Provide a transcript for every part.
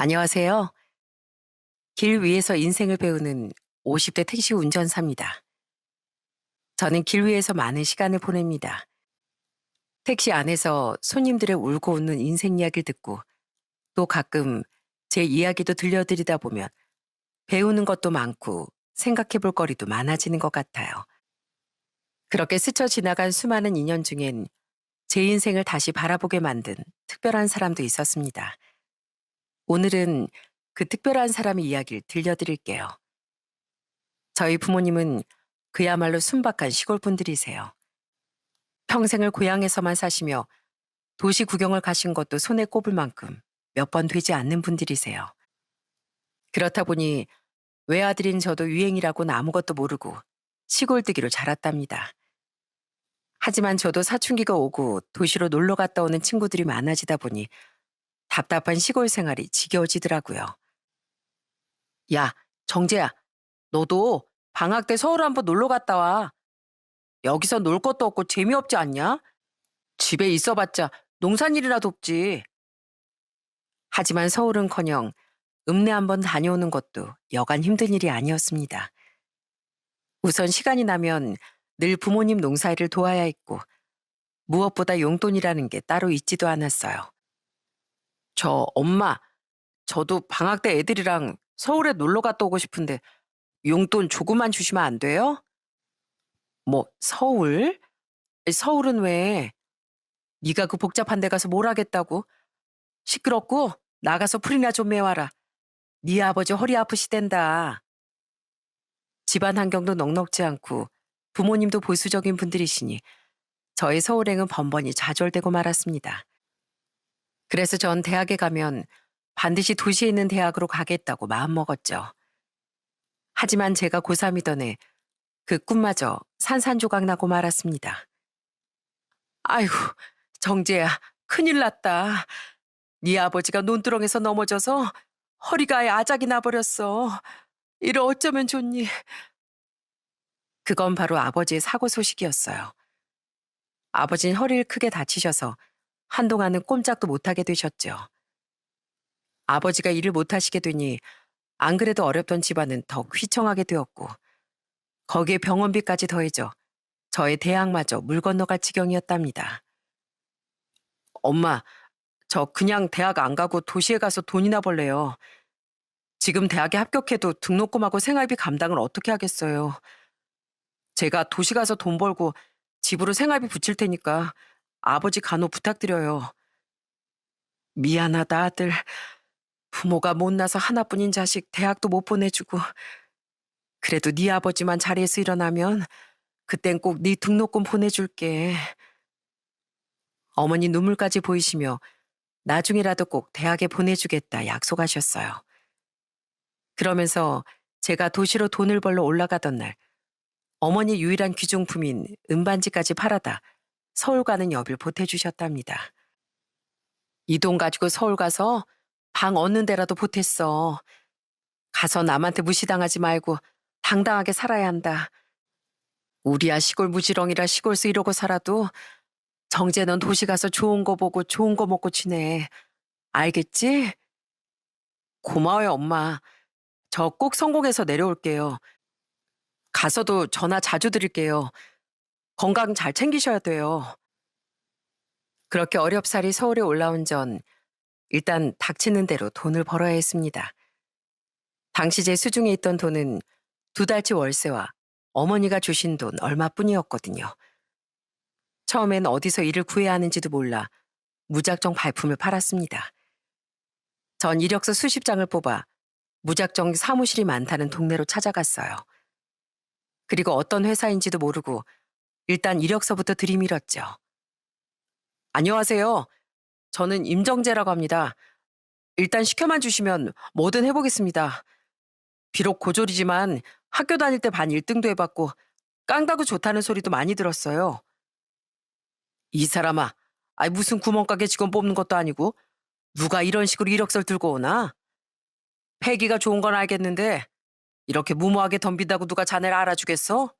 안녕하세요. 길 위에서 인생을 배우는 50대 택시 운전사입니다. 저는 길 위에서 많은 시간을 보냅니다. 택시 안에서 손님들의 울고 웃는 인생 이야기를 듣고 또 가끔 제 이야기도 들려드리다 보면 배우는 것도 많고 생각해 볼 거리도 많아지는 것 같아요. 그렇게 스쳐 지나간 수많은 인연 중엔 제 인생을 다시 바라보게 만든 특별한 사람도 있었습니다. 오늘은 그 특별한 사람의 이야기를 들려드릴게요. 저희 부모님은 그야말로 순박한 시골 분들이세요. 평생을 고향에서만 사시며 도시 구경을 가신 것도 손에 꼽을 만큼 몇 번 되지 않는 분들이세요. 그렇다 보니 외아들인 저도 유행이라고는 아무것도 모르고 시골뜨기로 자랐답니다. 하지만 저도 사춘기가 오고 도시로 놀러 갔다 오는 친구들이 많아지다 보니 답답한 시골 생활이 지겨워지더라고요. 야, 정재야, 너도 방학 때 서울 한번 놀러 갔다 와. 여기서 놀 것도 없고 재미없지 않냐? 집에 있어봤자 농산일이나 돕지. 하지만 서울은커녕 읍내 한번 다녀오는 것도 여간 힘든 일이 아니었습니다. 우선 시간이 나면 늘 부모님 농사일을 도와야 했고 무엇보다 용돈이라는 게 따로 있지도 않았어요. 엄마, 저도 방학 때 애들이랑 서울에 놀러 갔다 오고 싶은데 용돈 조금만 주시면 안 돼요? 뭐 서울? 서울은 왜? 네가 그 복잡한 데 가서 뭘 하겠다고? 시끄럽고 나가서 풀이나 좀 메와라. 네 아버지 허리 아프시댄다. 집안 환경도 넉넉지 않고 부모님도 보수적인 분들이시니 저의 서울행은 번번이 좌절되고 말았습니다. 그래서 전 대학에 가면 반드시 도시에 있는 대학으로 가겠다고 마음먹었죠. 하지만 제가 고3이던 해 그 꿈마저 산산조각 나고 말았습니다. 아이고, 정재야, 큰일 났다. 네 아버지가 논두렁에서 넘어져서 허리가 아예 아작이 나버렸어. 이를 어쩌면 좋니? 그건 바로 아버지의 사고 소식이었어요. 아버지는 허리를 크게 다치셔서 한동안은 꼼짝도 못하게 되셨죠. 아버지가 일을 못하시게 되니 안 그래도 어렵던 집안은 더 휘청하게 되었고 거기에 병원비까지 더해져 저의 대학마저 물 건너갈 지경이었답니다. 엄마, 저 그냥 대학 안 가고 도시에 가서 돈이나 벌래요. 지금 대학에 합격해도 등록금하고 생활비 감당을 어떻게 하겠어요. 제가 도시 가서 돈 벌고 집으로 생활비 붙일 테니까 아버지 간호 부탁드려요. 미안하다, 아들. 부모가 못나서 하나뿐인 자식 대학도 못 보내주고 그래도 네 아버지만 자리에서 일어나면 그땐 꼭 네 등록금 보내줄게. 어머니 눈물까지 보이시며 나중에라도 꼭 대학에 보내주겠다 약속하셨어요. 그러면서 제가 도시로 돈을 벌러 올라가던 날 어머니 유일한 귀중품인 은반지까지 팔아다 서울 가는 여비를 보태주셨답니다. 이 돈 가지고 서울 가서 방 얻는 데라도 보탰어. 가서 남한테 무시당하지 말고 당당하게 살아야 한다. 우리야 시골 무지렁이라 시골서 이러고 살아도 정재는 도시 가서 좋은 거 보고 좋은 거 먹고 지내. 알겠지? 고마워요, 엄마. 저 꼭 성공해서 내려올게요. 가서도 전화 자주 드릴게요. 건강 잘 챙기셔야 돼요. 그렇게 어렵사리 서울에 올라온 전 일단 닥치는 대로 돈을 벌어야 했습니다. 당시 제 수중에 있던 돈은 2달치 월세와 어머니가 주신 돈 얼마뿐이었거든요. 처음엔 어디서 일을 구해야 하는지도 몰라 무작정 발품을 팔았습니다. 전 이력서 수십 장을 뽑아 무작정 사무실이 많다는 동네로 찾아갔어요. 그리고 어떤 회사인지도 모르고 일단 이력서부터 들이밀었죠. 안녕하세요. 저는 임정재라고 합니다. 일단 시켜만 주시면 뭐든 해보겠습니다. 비록 고졸이지만 학교 다닐 때 반 1등도 해봤고 깡다구 좋다는 소리도 많이 들었어요. 이 사람아, 무슨 구멍가게 직원 뽑는 것도 아니고 누가 이런 식으로 이력서를 들고 오나? 패기가 좋은 건 알겠는데 이렇게 무모하게 덤빈다고 누가 자네를 알아주겠어?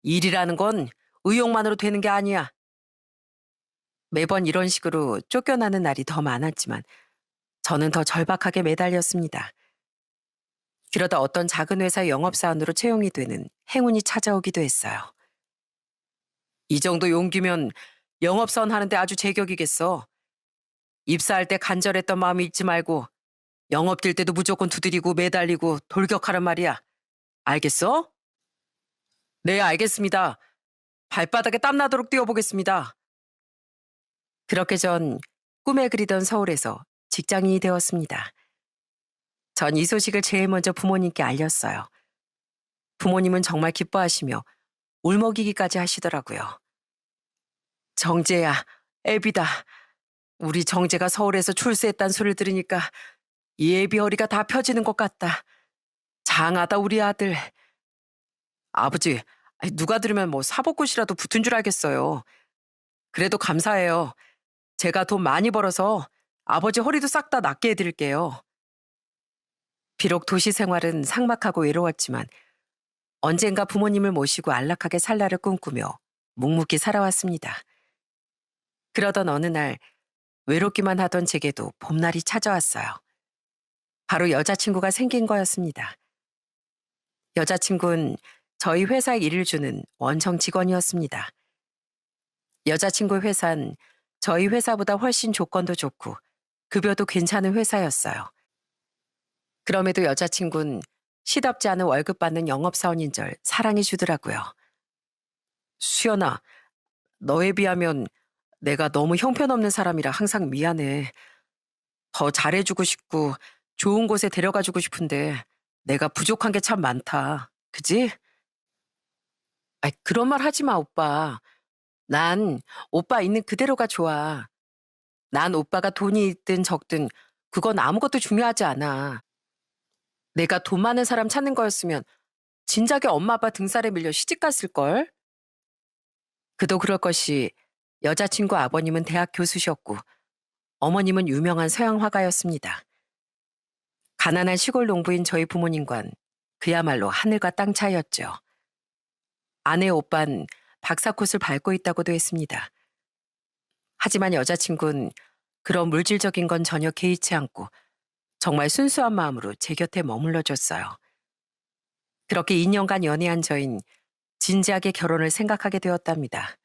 일이라는 건 의욕만으로 되는 게 아니야. 매번 이런 식으로 쫓겨나는 날이 더 많았지만 저는 더 절박하게 매달렸습니다. 그러다 어떤 작은 회사 영업사원으로 채용이 되는 행운이 찾아오기도 했어요. 이 정도 용기면 영업사원 하는데 아주 제격이겠어. 입사할 때 간절했던 마음이 잊지 말고 영업 뛸 때도 무조건 두드리고 매달리고 돌격하란 말이야. 알겠어? 네, 알겠습니다. 발바닥에 땀나도록 뛰어보겠습니다. 그렇게 전 꿈에 그리던 서울에서 직장인이 되었습니다. 전 이 소식을 제일 먼저 부모님께 알렸어요. 부모님은 정말 기뻐하시며 울먹이기까지 하시더라고요. 정재야, 애비다. 우리 정재가 서울에서 출세했단 소리를 들으니까 이 애비 허리가 다 펴지는 것 같다. 장하다 우리 아들. 아버지, 누가 들으면 뭐 사법고시라도 붙은 줄 알겠어요. 그래도 감사해요. 제가 돈 많이 벌어서 아버지 허리도 싹 다 낫게 해드릴게요. 비록 도시 생활은 삭막하고 외로웠지만 언젠가 부모님을 모시고 안락하게 살 날을 꿈꾸며 묵묵히 살아왔습니다. 그러던 어느 날 외롭기만 하던 제게도 봄날이 찾아왔어요. 바로 여자친구가 생긴 거였습니다. 여자친구는 저희 회사에 일을 주는 원청 직원이었습니다. 여자친구 회사는 저희 회사보다 훨씬 조건도 좋고 급여도 괜찮은 회사였어요. 그럼에도 여자친구는 시덥지 않은 월급 받는 영업사원인 절 사랑해 주더라고요. 수연아, 너에 비하면 내가 너무 형편없는 사람이라 항상 미안해. 더 잘해주고 싶고 좋은 곳에 데려가주고 싶은데 내가 부족한 게 참 많다. 그지? 그런 말 하지 마, 오빠. 난 오빠 있는 그대로가 좋아. 난 오빠가 돈이 있든 적든 그건 아무것도 중요하지 않아. 내가 돈 많은 사람 찾는 거였으면 진작에 엄마 아빠 등살에 밀려 시집 갔을걸? 그도 그럴 것이 여자친구 아버님은 대학 교수셨고 어머님은 유명한 서양 화가였습니다. 가난한 시골 농부인 저희 부모님과는 그야말로 하늘과 땅 차이였죠. 아내 오빤 박사꽃을 밟고 있다고도 했습니다. 하지만 여자친구는 그런 물질적인 건 전혀 개의치 않고 정말 순수한 마음으로 제 곁에 머물러줬어요. 그렇게 2년간 연애한 저흰 진지하게 결혼을 생각하게 되었답니다.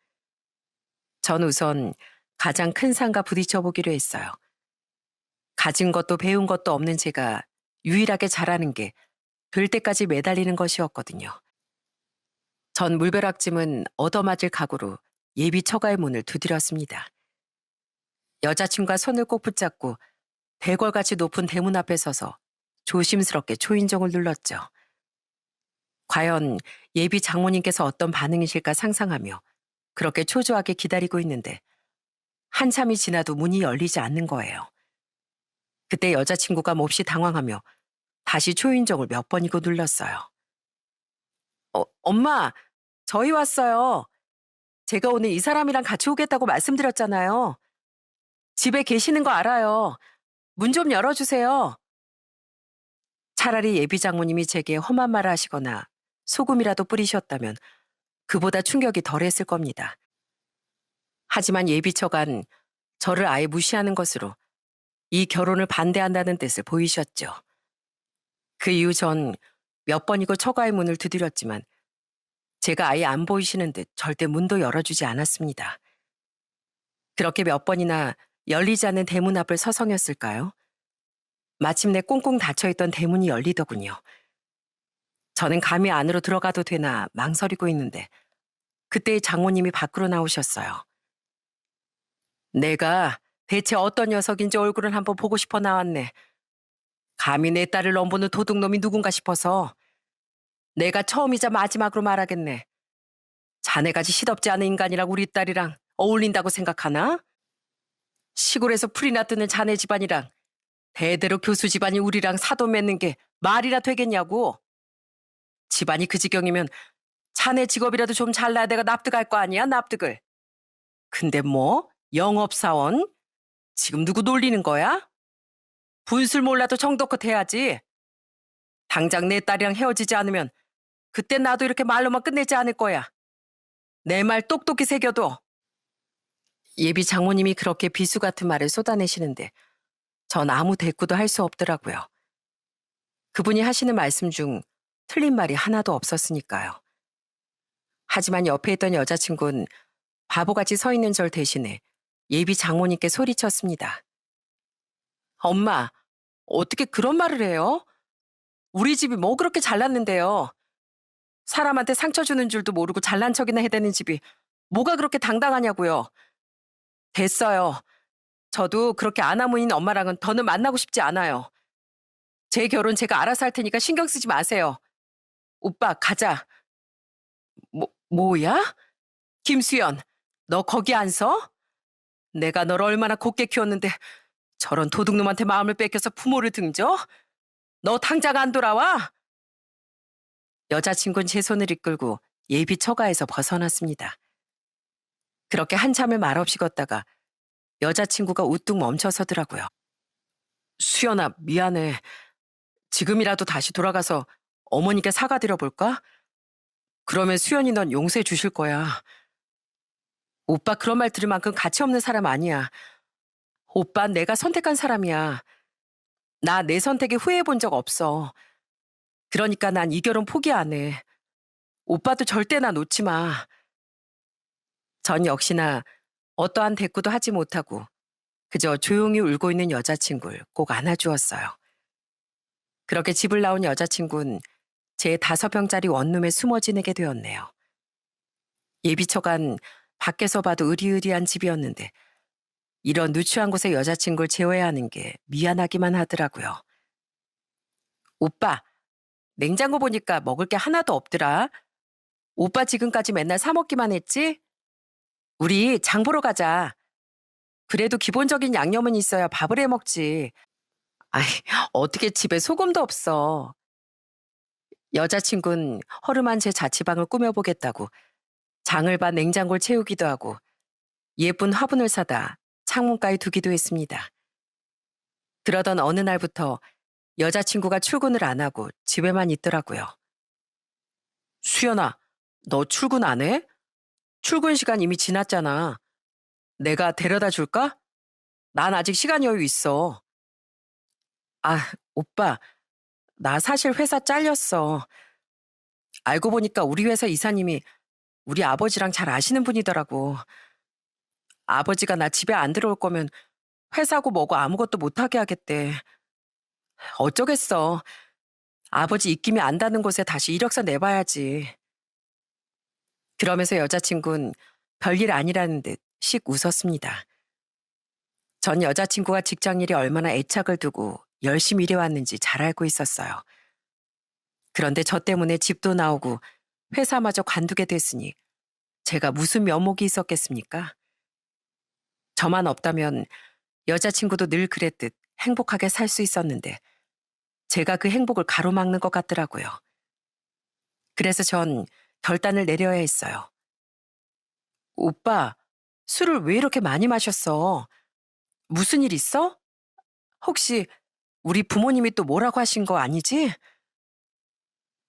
전 우선 가장 큰 산과 부딪혀 보기로 했어요. 가진 것도 배운 것도 없는 제가 유일하게 잘하는 게 될 때까지 매달리는 것이었거든요. 전 물벼락짐은 얻어맞을 각오로 예비 처가의 문을 두드렸습니다. 여자친구가 손을 꼭 붙잡고 대궐같이 높은 대문 앞에 서서 조심스럽게 초인종을 눌렀죠. 과연 예비 장모님께서 어떤 반응이실까 상상하며 그렇게 초조하게 기다리고 있는데 한참이 지나도 문이 열리지 않는 거예요. 그때 여자친구가 몹시 당황하며 다시 초인종을 몇 번이고 눌렀어요. 엄마, 저희 왔어요. 제가 오늘 이 사람이랑 같이 오겠다고 말씀드렸잖아요. 집에 계시는 거 알아요. 문 좀 열어주세요. 차라리 예비 장모님이 제게 험한 말을 하시거나 소금이라도 뿌리셨다면 그보다 충격이 덜했을 겁니다. 하지만 예비 처간 저를 아예 무시하는 것으로 이 결혼을 반대한다는 뜻을 보이셨죠. 그 이후 전 몇 번이고 처가의 문을 두드렸지만 제가 아예 안 보이시는 듯 절대 문도 열어주지 않았습니다. 그렇게 몇 번이나 열리지 않는 대문 앞을 서성였을까요? 마침내 꽁꽁 닫혀있던 대문이 열리더군요. 저는 감히 안으로 들어가도 되나 망설이고 있는데 그때 장모님이 밖으로 나오셨어요. 내가 대체 어떤 녀석인지 얼굴을 한번 보고 싶어 나왔네. 감히 내 딸을 넘보는 도둑놈이 누군가 싶어서 내가 처음이자 마지막으로 말하겠네. 자네같이 시덥지 않은 인간이랑 우리 딸이랑 어울린다고 생각하나? 시골에서 풀이나 뜨는 자네 집안이랑 대대로 교수 집안이 우리랑 사돈 맺는 게 말이나 되겠냐고. 집안이 그 지경이면 자네 직업이라도 좀 잘나야 내가 납득할 거 아니야, 납득을. 근데 뭐 영업사원? 지금 누구 놀리는 거야? 분술 몰라도 정도껏 해야지. 당장 내 딸이랑 헤어지지 않으면 그때 나도 이렇게 말로만 끝내지 않을 거야. 내 말 똑똑히 새겨둬. 예비 장모님이 그렇게 비수 같은 말을 쏟아내시는데 전 아무 대꾸도 할 수 없더라고요. 그분이 하시는 말씀 중 틀린 말이 하나도 없었으니까요. 하지만 옆에 있던 여자친구는 바보같이 서 있는 절 대신에 예비 장모님께 소리쳤습니다. 엄마, 어떻게 그런 말을 해요? 우리 집이 뭐 그렇게 잘났는데요. 사람한테 상처 주는 줄도 모르고 잘난 척이나 해대는 집이 뭐가 그렇게 당당하냐고요. 됐어요. 저도 그렇게 아나무인 엄마랑은 더는 만나고 싶지 않아요. 제 결혼 제가 알아서 할 테니까 신경 쓰지 마세요. 오빠, 가자. 뭐야? 김수연, 너 거기 안 서? 내가 널 얼마나 곱게 키웠는데 저런 도둑놈한테 마음을 뺏겨서 부모를 등져? 너 당장 안 돌아와? 여자친구는 제 손을 이끌고 예비 처가에서 벗어났습니다. 그렇게 한참을 말없이 걷다가 여자친구가 우뚝 멈춰서더라고요. 수연아, 미안해. 지금이라도 다시 돌아가서 어머니께 사과드려 볼까? 그러면 수연이 넌 용서해 주실 거야. 오빠 그런 말 들을 만큼 가치 없는 사람 아니야. 오빠 내가 선택한 사람이야. 나 내 선택에 후회해 본 적 없어. 그러니까 난 이 결혼 포기 안 해. 오빠도 절대 나 놓지 마. 전 역시나 어떠한 대꾸도 하지 못하고 그저 조용히 울고 있는 여자친구를 꼭 안아주었어요. 그렇게 집을 나온 여자친구는 제 5평짜리 원룸에 숨어 지내게 되었네요. 예비처간 밖에서 봐도 으리으리한 집이었는데 이런 누추한 곳에 여자친구를 재워야 하는 게 미안하기만 하더라고요. 오빠, 냉장고 보니까 먹을 게 하나도 없더라. 오빠 지금까지 맨날 사 먹기만 했지? 우리 장 보러 가자. 그래도 기본적인 양념은 있어야 밥을 해 먹지. 아이, 어떻게 집에 소금도 없어. 여자친구는 허름한 제 자취방을 꾸며보겠다고 장을 봐 냉장고를 채우기도 하고 예쁜 화분을 사다 창문가에 두기도 했습니다. 그러던 어느 날부터 여자친구가 출근을 안 하고 집에만 있더라고요. 수연아, 너 출근 안 해? 출근 시간 이미 지났잖아. 내가 데려다 줄까? 난 아직 시간 여유 있어. 아, 오빠, 나 사실 회사 잘렸어. 알고 보니까 우리 회사 이사님이 우리 아버지랑 잘 아시는 분이더라고. 아버지가 나 집에 안 들어올 거면 회사고 뭐고 아무것도 못하게 하겠대. 어쩌겠어. 아버지 입김이 안 닿는 곳에 다시 이력서 내봐야지. 그러면서 여자친구는 별일 아니라는 듯 씩 웃었습니다. 전 여자친구가 직장일에 얼마나 애착을 두고 열심히 일해왔는지 잘 알고 있었어요. 그런데 저 때문에 집도 나오고 회사마저 관두게 됐으니 제가 무슨 면목이 있었겠습니까? 저만 없다면 여자친구도 늘 그랬듯 행복하게 살 수 있었는데 제가 그 행복을 가로막는 것 같더라고요. 그래서 전 결단을 내려야 했어요. 오빠, 술을 왜 이렇게 많이 마셨어? 무슨 일 있어? 혹시 우리 부모님이 또 뭐라고 하신 거 아니지?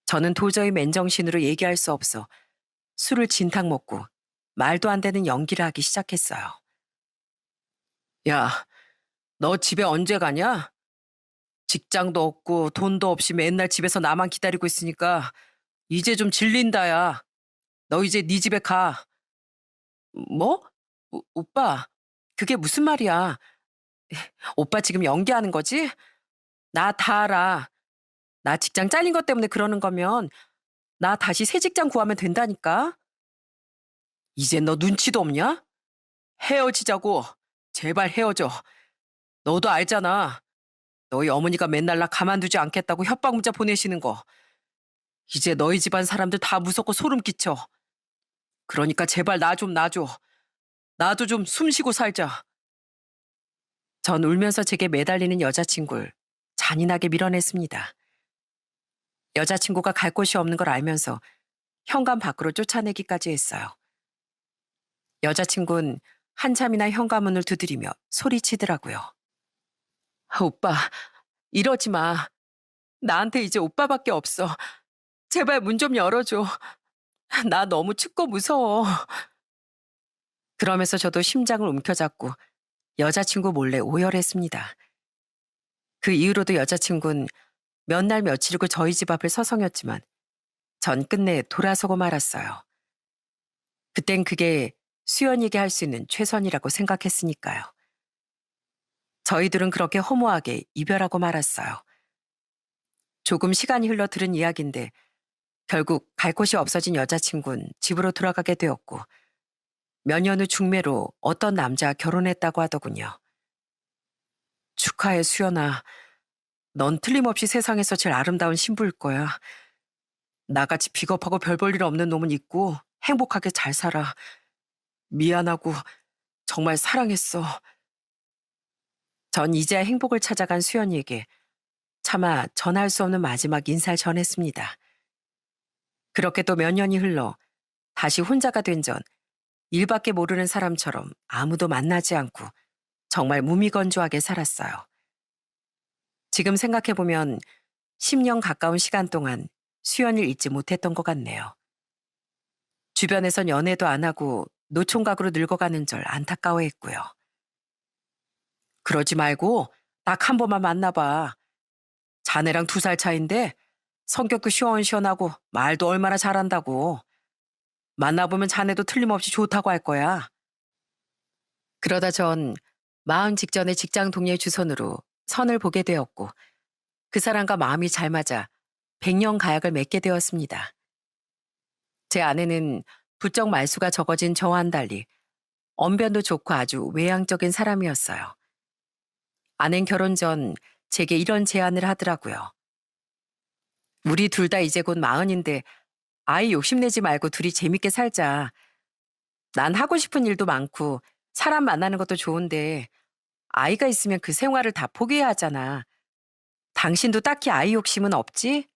저는 도저히 맨정신으로 얘기할 수 없어 술을 진탕 먹고 말도 안 되는 연기를 하기 시작했어요. 야, 너 집에 언제 가냐? 직장도 없고 돈도 없이 맨날 집에서 나만 기다리고 있으니까 이제 좀 질린다, 야. 너 이제 네 집에 가. 뭐? 오빠, 그게 무슨 말이야? 오빠 지금 연기하는 거지? 나 다 알아. 나 직장 잘린 것 때문에 그러는 거면 나 다시 새 직장 구하면 된다니까? 이제 너 눈치도 없냐? 헤어지자고. 제발 헤어져. 너도 알잖아. 너희 어머니가 맨날 나 가만두지 않겠다고 협박 문자 보내시는 거. 이제 너희 집안 사람들 다 무섭고 소름 끼쳐. 그러니까 제발 나 좀 놔줘. 나도 좀 숨 쉬고 살자. 전 울면서 제게 매달리는 여자친구를 잔인하게 밀어냈습니다. 여자친구가 갈 곳이 없는 걸 알면서 현관 밖으로 쫓아내기까지 했어요. 여자친구는 한참이나 현관문을 두드리며 소리치더라고요. 오빠, 이러지 마. 나한테 이제 오빠밖에 없어. 제발 문 좀 열어줘. 나 너무 춥고 무서워. 그러면서 저도 심장을 움켜잡고 여자친구 몰래 오열했습니다. 그 이후로도 여자친구는 몇 날 며칠이고 저희 집 앞을 서성였지만 전 끝내 돌아서고 말았어요. 그땐 그게 수연이에게 할 수 있는 최선이라고 생각했으니까요. 저희들은 그렇게 허무하게 이별하고 말았어요. 조금 시간이 흘러 들은 이야기인데 결국 갈 곳이 없어진 여자친구는 집으로 돌아가게 되었고 몇 년 후 중매로 어떤 남자와 결혼했다고 하더군요. 축하해, 수연아. 넌 틀림없이 세상에서 제일 아름다운 신부일 거야. 나같이 비겁하고 별 볼 일 없는 놈은 있고 행복하게 잘 살아. 미안하고 정말 사랑했어. 전 이제야 행복을 찾아간 수연이에게 차마 전할 수 없는 마지막 인사를 전했습니다. 그렇게 또 몇 년이 흘러 다시 혼자가 된 전 일밖에 모르는 사람처럼 아무도 만나지 않고 정말 무미건조하게 살았어요. 지금 생각해보면 10년 가까운 시간 동안 수연이를 잊지 못했던 것 같네요. 주변에선 연애도 안 하고 노총각으로 늙어가는 절 안타까워했고요. 그러지 말고 딱 한 번만 만나봐. 자네랑 2살 차인데 성격도 시원시원하고 말도 얼마나 잘한다고. 만나보면 자네도 틀림없이 좋다고 할 거야. 그러다 전 마흔 직전에 직장 동료의 주선으로 선을 보게 되었고 그 사람과 마음이 잘 맞아 100년 가약을 맺게 되었습니다. 제 아내는 부쩍 말수가 적어진 저와는 달리 언변도 좋고 아주 외향적인 사람이었어요. 아낸 결혼 전 제게 이런 제안을 하더라고요. 우리 둘 다 이제 곧 마흔인데 아이 욕심내지 말고 둘이 재밌게 살자. 난 하고 싶은 일도 많고 사람 만나는 것도 좋은데 아이가 있으면 그 생활을 다 포기해야 하잖아. 당신도 딱히 아이 욕심은 없지?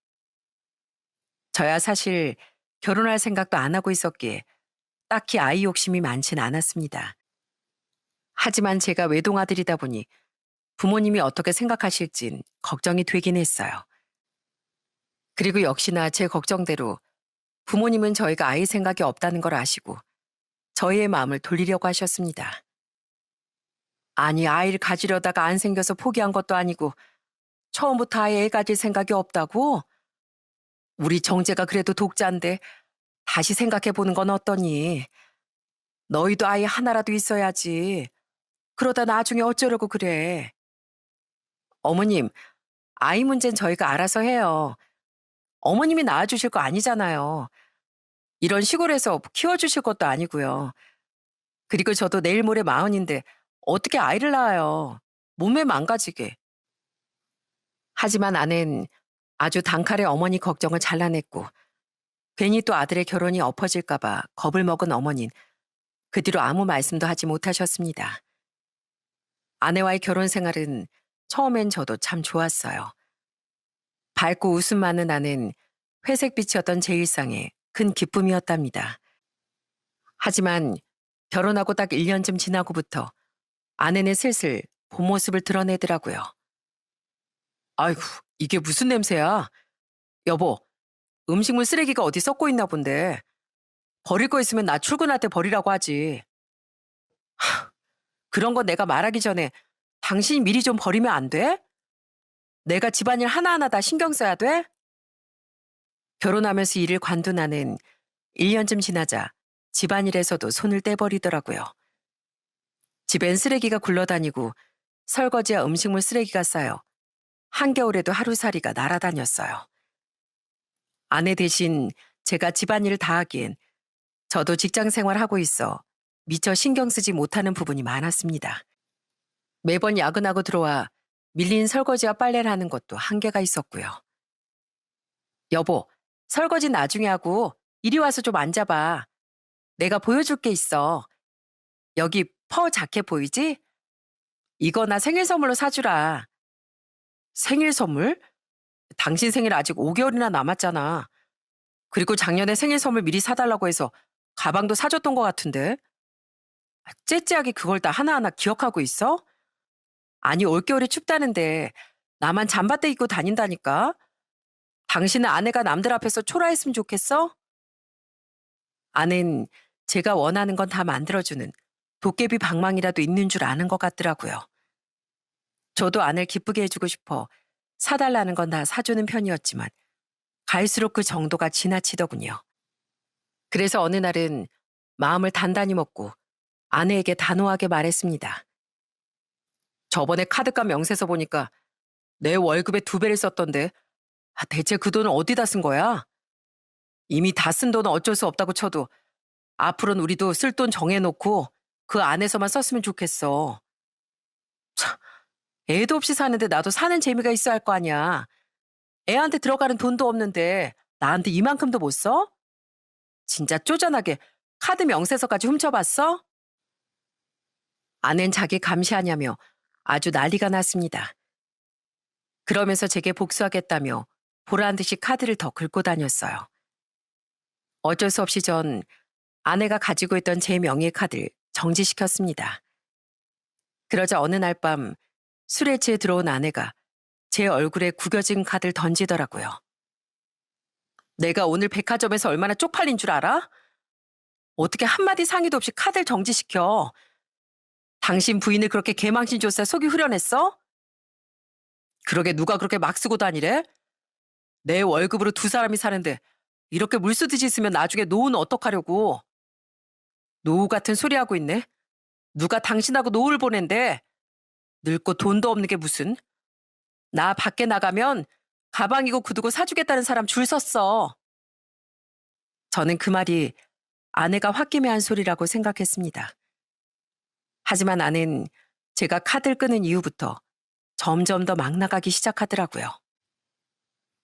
저야 사실 결혼할 생각도 안 하고 있었기에 딱히 아이 욕심이 많진 않았습니다. 하지만 제가 외동아들이다 보니 부모님이 어떻게 생각하실진 걱정이 되긴 했어요. 그리고 역시나 제 걱정대로 부모님은 저희가 아이 생각이 없다는 걸 아시고 저희의 마음을 돌리려고 하셨습니다. 아니, 아이를 가지려다가 안 생겨서 포기한 것도 아니고 처음부터 아예 애 가질 생각이 없다고? 우리 정재가 그래도 독자인데 다시 생각해보는 건 어떠니? 너희도 아이 하나라도 있어야지. 그러다 나중에 어쩌려고 그래. 어머님, 아이 문제는 저희가 알아서 해요. 어머님이 낳아주실 거 아니잖아요. 이런 시골에서 키워주실 것도 아니고요. 그리고 저도 내일 모레 마흔인데 어떻게 아이를 낳아요. 몸매 망가지게. 하지만 아내는 아주 단칼에 어머니 걱정을 잘라냈고 괜히 또 아들의 결혼이 엎어질까 봐 겁을 먹은 어머니는 그 뒤로 아무 말씀도 하지 못하셨습니다. 아내와의 결혼 생활은 처음엔 저도 참 좋았어요. 밝고 웃음 많은 아내는 회색빛이었던 제 일상에 큰 기쁨이었답니다. 하지만 결혼하고 딱 1년쯤 지나고부터 아내는 슬슬 본 모습을 드러내더라고요. 아이고, 이게 무슨 냄새야? 여보, 음식물 쓰레기가 어디 썩고 있나 본데. 버릴 거 있으면 나 출근할 때 버리라고 하지. 그런 거 내가 말하기 전에 당신이 미리 좀 버리면 안 돼? 내가 집안일 하나하나 다 신경 써야 돼? 결혼하면서 일을 관둔 나는 1년쯤 지나자 집안일에서도 손을 떼버리더라고요. 집엔 쓰레기가 굴러다니고 설거지와 음식물 쓰레기가 쌓여 한겨울에도 하루살이가 날아다녔어요. 아내 대신 제가 집안일을 다 하기엔 저도 직장 생활하고 있어 미처 신경 쓰지 못하는 부분이 많았습니다. 매번 야근하고 들어와 밀린 설거지와 빨래를 하는 것도 한계가 있었고요. 여보, 설거지 나중에 하고 이리 와서 좀 앉아봐. 내가 보여줄 게 있어. 여기 퍼 자켓 보이지? 이거 나 생일 선물로 사주라. 생일 선물? 당신 생일 아직 5개월이나 남았잖아. 그리고 작년에 생일 선물 미리 사달라고 해서 가방도 사줬던 것 같은데. 째째하게 그걸 다 하나하나 기억하고 있어? 아니, 올겨울에 춥다는데 나만 잠바대 입고 다닌다니까? 당신은 아내가 남들 앞에서 초라했으면 좋겠어? 아는 제가 원하는 건 다 만들어주는 도깨비 방망이라도 있는 줄 아는 것 같더라고요. 저도 아내를 기쁘게 해주고 싶어 사달라는 건 다 사주는 편이었지만 갈수록 그 정도가 지나치더군요. 그래서 어느 날은 마음을 단단히 먹고 아내에게 단호하게 말했습니다. 저번에 카드값 명세서 보니까 내 월급의 2배를 썼던데 대체 그 돈은 어디다 쓴 거야? 이미 다 쓴 돈은 어쩔 수 없다고 쳐도 앞으로는 우리도 쓸 돈 정해놓고 그 안에서만 썼으면 좋겠어. 참, 애도 없이 사는데 나도 사는 재미가 있어야 할 거 아니야. 애한테 들어가는 돈도 없는데 나한테 이만큼도 못 써? 진짜 쪼잔하게 카드 명세서까지 훔쳐봤어? 아낸 자기 감시하냐며 아주 난리가 났습니다. 그러면서 제게 복수하겠다며 보란 듯이 카드를 더 긁고 다녔어요. 어쩔 수 없이 전 아내가 가지고 있던 제 명의 카드를 정지시켰습니다. 그러자 어느 날 밤 술에 취해 들어온 아내가 제 얼굴에 구겨진 카드를 던지더라고요. 내가 오늘 백화점에서 얼마나 쪽팔린 줄 알아? 어떻게 한마디 상의도 없이 카드를 정지시켜? 당신 부인을 그렇게 개망신 줬어 속이 후련했어? 그러게 누가 그렇게 막 쓰고 다니래? 내 월급으로 2사람이 사는데 이렇게 물쓰듯이 쓰면 나중에 노후는 어떡하려고? 노후 같은 소리 하고 있네. 누가 당신하고 노후를 보낸대? 늙고 돈도 없는 게 무슨? 나 밖에 나가면 가방이고 구두고 사주겠다는 사람 줄 섰어. 저는 그 말이 아내가 홧김에 한 소리라고 생각했습니다. 하지만 아내는 제가 카드를 끄는 이후부터 점점 더 막 나가기 시작하더라고요.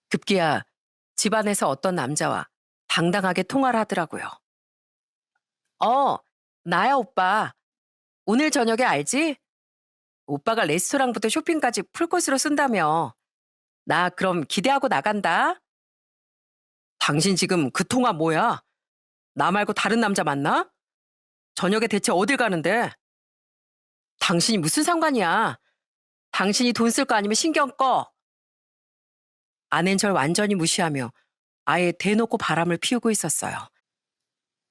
급기야 집안에서 어떤 남자와 당당하게 통화를 하더라고요. 어, 나야 오빠. 오늘 저녁에 알지? 오빠가 레스토랑부터 쇼핑까지 풀코스로 쓴다며. 나 그럼 기대하고 나간다. 당신 지금 그 통화 뭐야? 나 말고 다른 남자 만나? 저녁에 대체 어딜 가는데? 당신이 무슨 상관이야? 당신이 돈 쓸 거 아니면 신경 꺼. 아낸 절 완전히 무시하며 아예 대놓고 바람을 피우고 있었어요.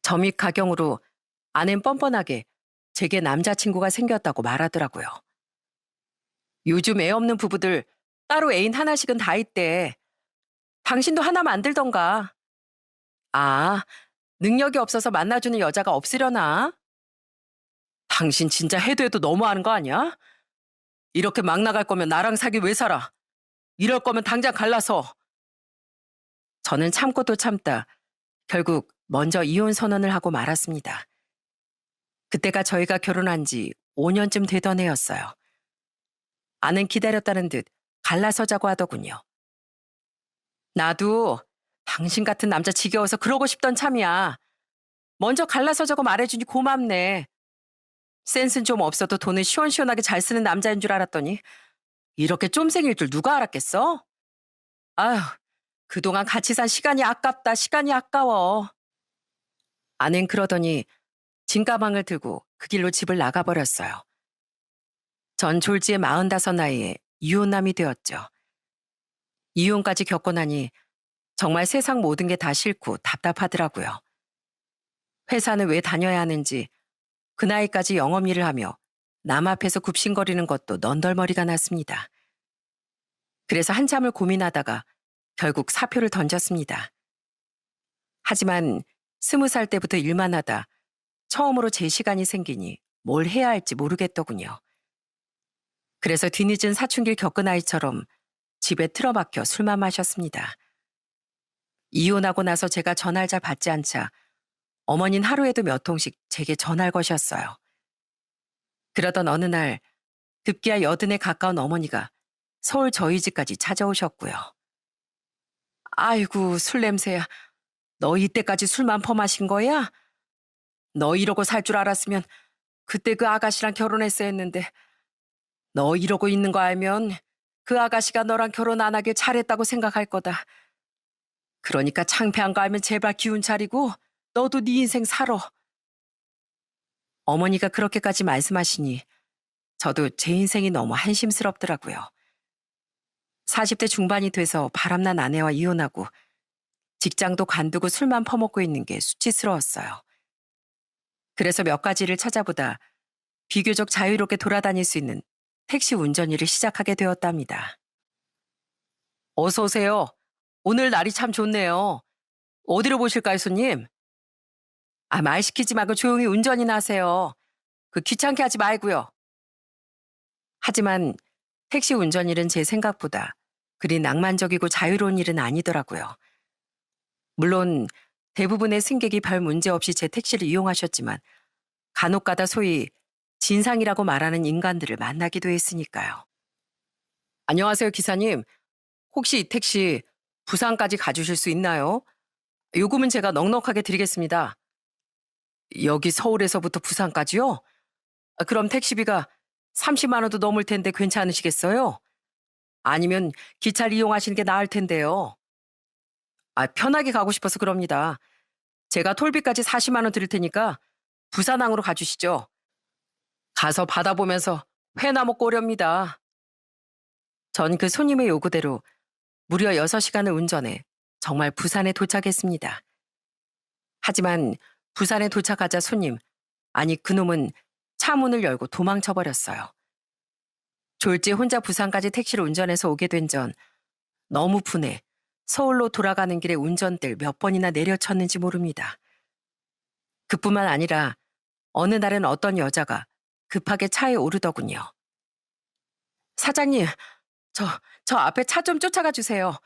점입 가경으로 아낸 뻔뻔하게 제게 남자친구가 생겼다고 말하더라고요. 요즘 애 없는 부부들 따로 애인 하나씩은 다 있대. 당신도 하나 만들던가. 아, 능력이 없어서 만나주는 여자가 없으려나? 당신 진짜 해도 해도 너무하는 거 아니야? 이렇게 막 나갈 거면 나랑 사귀 왜 살아? 이럴 거면 당장 갈라서. 저는 참고 또 참다 결국 먼저 이혼 선언을 하고 말았습니다. 그때가 저희가 결혼한 지 5년쯤 되던 해였어요. 아는 기다렸다는 듯 갈라서자고 하더군요. 나도 당신 같은 남자 지겨워서 그러고 싶던 참이야. 먼저 갈라서자고 말해주니 고맙네. 센스는 좀 없어도 돈을 시원시원하게 잘 쓰는 남자인 줄 알았더니 이렇게 쫌생일 줄 누가 알았겠어? 아휴, 그동안 같이 산 시간이 아깝다. 시간이 아까워. 아는 그러더니 짐가방을 들고 그 길로 집을 나가버렸어요. 전 졸지에 45 나이에 이혼남이 되었죠. 이혼까지 겪고 나니 정말 세상 모든 게 다 싫고 답답하더라고요. 회사는 왜 다녀야 하는지 그 나이까지 영업일을 하며 남 앞에서 굽신거리는 것도 넌덜머리가 났습니다. 그래서 한참을 고민하다가 결국 사표를 던졌습니다. 하지만 20살 때부터 일만 하다 처음으로 제 시간이 생기니 뭘 해야 할지 모르겠더군요. 그래서 뒤늦은 사춘기를 겪은 아이처럼 집에 틀어박혀 술만 마셨습니다. 이혼하고 나서 제가 전화를 잘 받지 않자 어머니는 하루에도 몇 통씩 제게 전화를 거셨어요. 그러던 어느 날 급기야 80에 가까운 어머니가 서울 저희 집까지 찾아오셨고요. 아이고 술 냄새야. 너 이때까지 술만 퍼마신 거야? 너 이러고 살 줄 알았으면 그때 그 아가씨랑 결혼했어야 했는데 너 이러고 있는 거 알면 그 아가씨가 너랑 결혼 안 하길 잘했다고 생각할 거다. 그러니까 창피한 거 알면 제발 기운 차리고 너도 네 인생 살아. 어머니가 그렇게까지 말씀하시니 저도 제 인생이 너무 한심스럽더라고요. 40대 중반이 돼서 바람난 아내와 이혼하고 직장도 관두고 술만 퍼먹고 있는 게 수치스러웠어요. 그래서 몇 가지를 찾아보다 비교적 자유롭게 돌아다닐 수 있는 택시 운전 일을 시작하게 되었답니다. 어서 오세요. 오늘 날이 참 좋네요. 어디로 보실까요, 손님? 말 시키지 말고 조용히 운전이나 하세요. 귀찮게 하지 말고요. 하지만 택시 운전 일은 제 생각보다 그리 낭만적이고 자유로운 일은 아니더라고요. 물론 대부분의 승객이 별 문제 없이 제 택시를 이용하셨지만 간혹가다 소위 진상이라고 말하는 인간들을 만나기도 했으니까요. 안녕하세요, 기사님. 혹시 이 택시 부산까지 가주실 수 있나요? 요금은 제가 넉넉하게 드리겠습니다. 여기 서울에서부터 부산까지요? 그럼 택시비가 30만 원도 넘을 텐데 괜찮으시겠어요? 아니면 기차를 이용하시는 게 나을 텐데요. 편하게 가고 싶어서 그럽니다. 제가 톨비까지 40만 원 드릴 테니까 부산항으로 가주시죠. 가서 바다 보면서 회나 먹고 오렵니다. 전 그 손님의 요구대로 무려 6시간을 운전해 정말 부산에 도착했습니다. 하지만 부산에 도착하자 아니 그놈은 차 문을 열고 도망쳐 버렸어요. 졸지 혼자 부산까지 택시를 운전해서 오게 된 전 너무 분해 서울로 돌아가는 길에 운전대를 몇 번이나 내려쳤는지 모릅니다. 그뿐만 아니라 어느 날은 어떤 여자가 급하게 차에 오르더군요. 사장님, 저, 저 앞에 차 좀 쫓아가 주세요.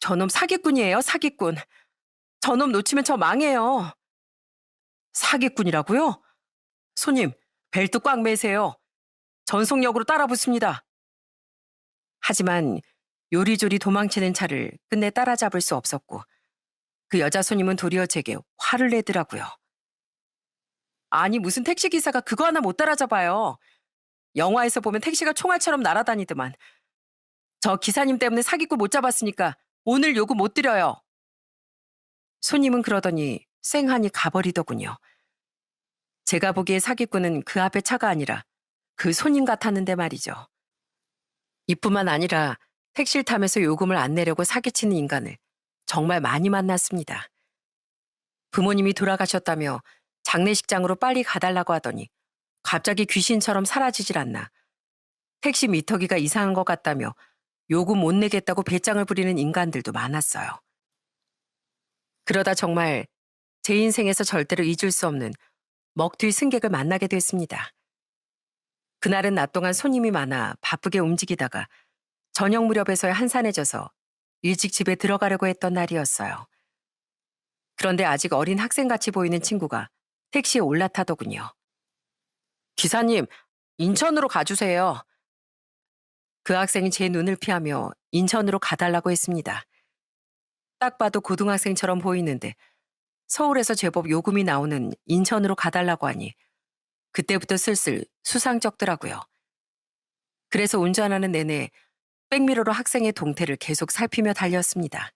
저놈 사기꾼이에요, 사기꾼. 저놈 놓치면 저 망해요. 사기꾼이라고요? 손님, 벨트 꽉 매세요. 전속력으로 따라 붙습니다. 하지만 요리조리 도망치는 차를 끝내 따라잡을 수 없었고 그 여자 손님은 도리어 제게 화를 내더라고요. 아니 무슨 택시기사가 그거 하나 못 따라잡아요. 영화에서 보면 택시가 총알처럼 날아다니더만. 저 기사님 때문에 사기꾼 못 잡았으니까 오늘 요금 못 드려요. 손님은 그러더니 쌩하니 가버리더군요. 제가 보기에 사기꾼은 그 앞에 차가 아니라 그 손님 같았는데 말이죠. 이뿐만 아니라 택시를 타면서 요금을 안 내려고 사기치는 인간을 정말 많이 만났습니다. 부모님이 돌아가셨다며 장례식장으로 빨리 가달라고 하더니 갑자기 귀신처럼 사라지질 않나. 택시 미터기가 이상한 것 같다며 요금 못 내겠다고 배짱을 부리는 인간들도 많았어요. 그러다 정말 제 인생에서 절대로 잊을 수 없는 먹튀 승객을 만나게 됐습니다. 그날은 낮 동안 손님이 많아 바쁘게 움직이다가 저녁 무렵에서야 한산해져서 일찍 집에 들어가려고 했던 날이었어요. 그런데 아직 어린 학생같이 보이는 친구가 택시에 올라타더군요. 기사님, 인천으로 가주세요. 그 학생이 제 눈을 피하며 인천으로 가달라고 했습니다. 딱 봐도 고등학생처럼 보이는데 서울에서 제법 요금이 나오는 인천으로 가달라고 하니 그때부터 슬슬 수상쩍더라고요. 그래서 운전하는 내내 백미러로 학생의 동태를 계속 살피며 달렸습니다.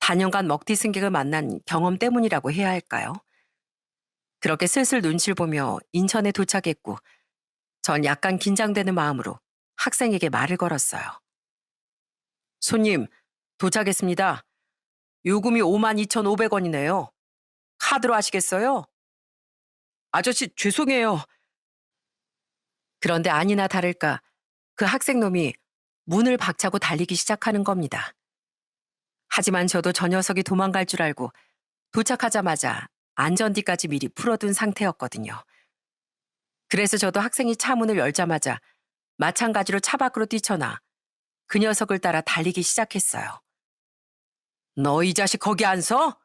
단연간 먹튀 승객을 만난 경험 때문이라고 해야 할까요? 그렇게 슬슬 눈치를 보며 인천에 도착했고 전 약간 긴장되는 마음으로 학생에게 말을 걸었어요. 손님, 도착했습니다. 요금이 52,500원이네요. 카드로 하시겠어요? 아저씨, 죄송해요. 그런데 아니나 다를까 그 학생놈이 문을 박차고 달리기 시작하는 겁니다. 하지만 저도 저 녀석이 도망갈 줄 알고 도착하자마자 안전띠까지 미리 풀어둔 상태였거든요. 그래서 저도 학생이 차 문을 열자마자 마찬가지로 차 밖으로 뛰쳐나 그 녀석을 따라 달리기 시작했어요. 너 이 자식 거기 안 서?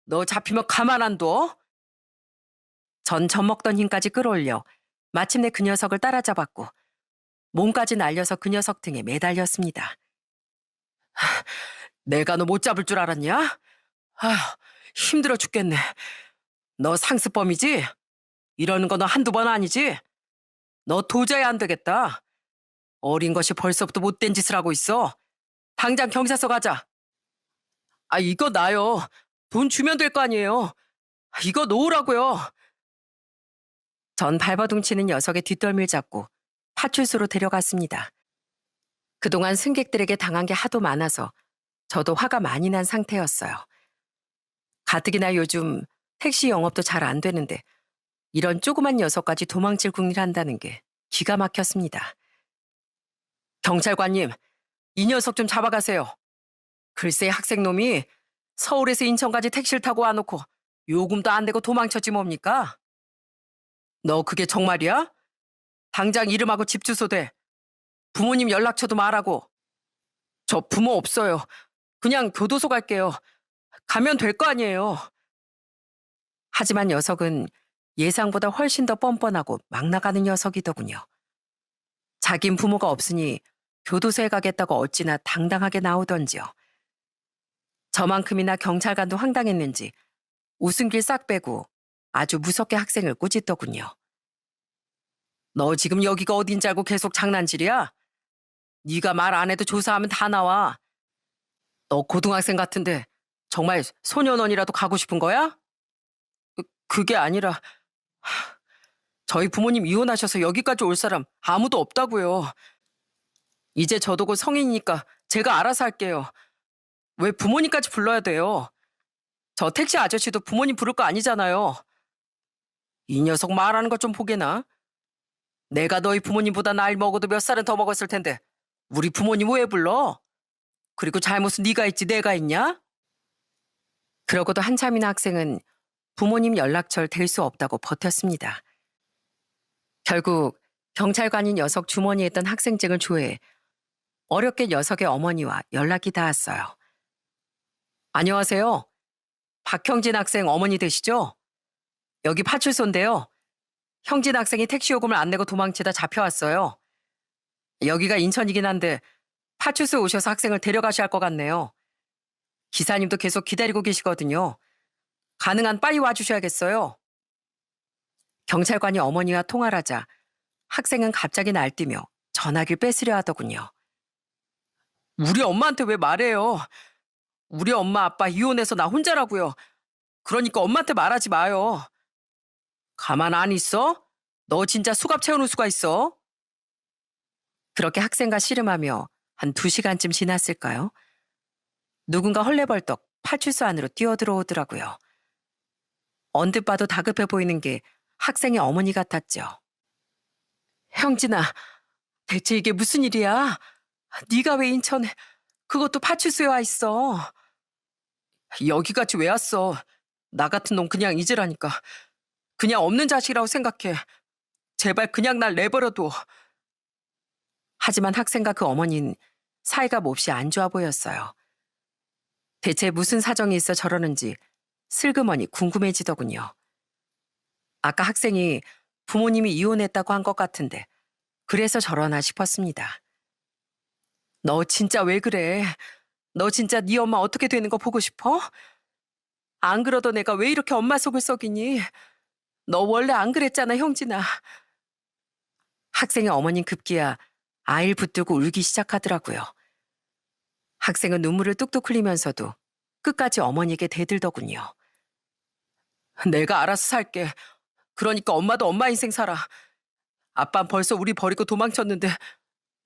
너 잡히면 가만 안 둬? 전 젖먹던 힘까지 끌어올려 마침내 그 녀석을 따라잡았고 몸까지 날려서 그 녀석 등에 매달렸습니다. 내가 너 못 잡을 줄 알았냐? 힘들어 죽겠네. 너 상습범이지? 이러는 거 너 한두 번 아니지? 너 도저히 안 되겠다. 어린 것이 벌써부터 못된 짓을 하고 있어. 당장 경찰서 가자. 이거 나요. 돈 주면 될 거 아니에요. 이거 놓으라고요. 전 발버둥치는 녀석의 뒷덜미를 잡고 파출소로 데려갔습니다. 그동안 승객들에게 당한 게 하도 많아서 저도 화가 많이 난 상태였어요. 가뜩이나 요즘 택시 영업도 잘 안 되는데 이런 조그만 녀석까지 도망칠 궁리를 한다는 게 기가 막혔습니다. 경찰관님, 이 녀석 좀 잡아가세요. 글쎄 학생놈이 서울에서 인천까지 택시를 타고 와놓고 요금도 안 내고 도망쳤지 뭡니까? 너 그게 정말이야? 당장 이름하고 집 주소 대. 부모님 연락처도 말하고. 저 부모 없어요. 그냥 교도소 갈게요. 가면 될 거 아니에요. 하지만 녀석은 예상보다 훨씬 더 뻔뻔하고 막 나가는 녀석이더군요. 자긴 부모가 없으니 교도소에 가겠다고 어찌나 당당하게 나오던지요. 저만큼이나 경찰관도 황당했는지 웃음길 싹 빼고 아주 무섭게 학생을 꾸짖더군요. 너 지금 여기가 어딘지 알고 계속 장난질이야? 네가 말 안 해도 조사하면 다 나와. 너 고등학생 같은데 정말 소년원이라도 가고 싶은 거야? 그게 아니라 저희 부모님 이혼하셔서 여기까지 올 사람 아무도 없다고요. 이제 저도 곧 성인이니까 제가 알아서 할게요. 왜 부모님까지 불러야 돼요? 저 택시 아저씨도 부모님 부를 거 아니잖아요. 이 녀석 말하는 것 좀 보게나. 내가 너희 부모님보다 나이 먹어도 몇 살은 더 먹었을 텐데 우리 부모님 왜 불러? 그리고 잘못은 네가 있지 내가 있냐? 그러고도 한참이나 학생은 부모님 연락처를 댈 수 없다고 버텼습니다. 결국 경찰관인 녀석 주머니에 있던 학생증을 조회해 어렵게 녀석의 어머니와 연락이 닿았어요. 안녕하세요. 박형진 학생 어머니 되시죠? 여기 파출소인데요. 형진 학생이 택시 요금을 안 내고 도망치다 잡혀왔어요. 여기가 인천이긴 한데 파출소에 오셔서 학생을 데려가셔야 할 것 같네요. 기사님도 계속 기다리고 계시거든요. 가능한 빨리 와주셔야겠어요. 경찰관이 어머니와 통화를 하자 학생은 갑자기 날뛰며 전화기를 뺏으려 하더군요. 우리 엄마한테 왜 말해요? 우리 엄마 아빠 이혼해서 나 혼자라고요. 그러니까 엄마한테 말하지 마요. 가만 안 있어? 너 진짜 수갑 채워놓을 수가 있어? 그렇게 학생과 씨름하며 한 2시간쯤 지났을까요? 누군가 헐레벌떡 파출소 안으로 뛰어들어오더라고요. 언뜻 봐도 다급해 보이는 게 학생의 어머니 같았죠. 형진아, 대체 이게 무슨 일이야? 네가 왜 인천에, 그것도 파출소에 와 있어? 여기까지 왜 왔어? 나 같은 놈 그냥 잊으라니까. 그냥 없는 자식이라고 생각해. 제발 그냥 날 내버려둬. 하지만 학생과 그 어머니는 사이가 몹시 안 좋아 보였어요. 대체 무슨 사정이 있어 저러는지 슬그머니 궁금해지더군요. 아까 학생이 부모님이 이혼했다고 한 것 같은데 그래서 저러나 싶었습니다. 너 진짜 왜 그래? 너 진짜 네 엄마 어떻게 되는 거 보고 싶어? 안 그러던 애가 왜 이렇게 엄마 속을 썩이니? 너 원래 안 그랬잖아, 형진아. 학생의 어머님 급기야 아이를 붙들고 울기 시작하더라고요. 학생은 눈물을 뚝뚝 흘리면서도 끝까지 어머니에게 대들더군요. 내가 알아서 살게. 그러니까 엄마도 엄마 인생 살아. 아빠는 벌써 우리 버리고 도망쳤는데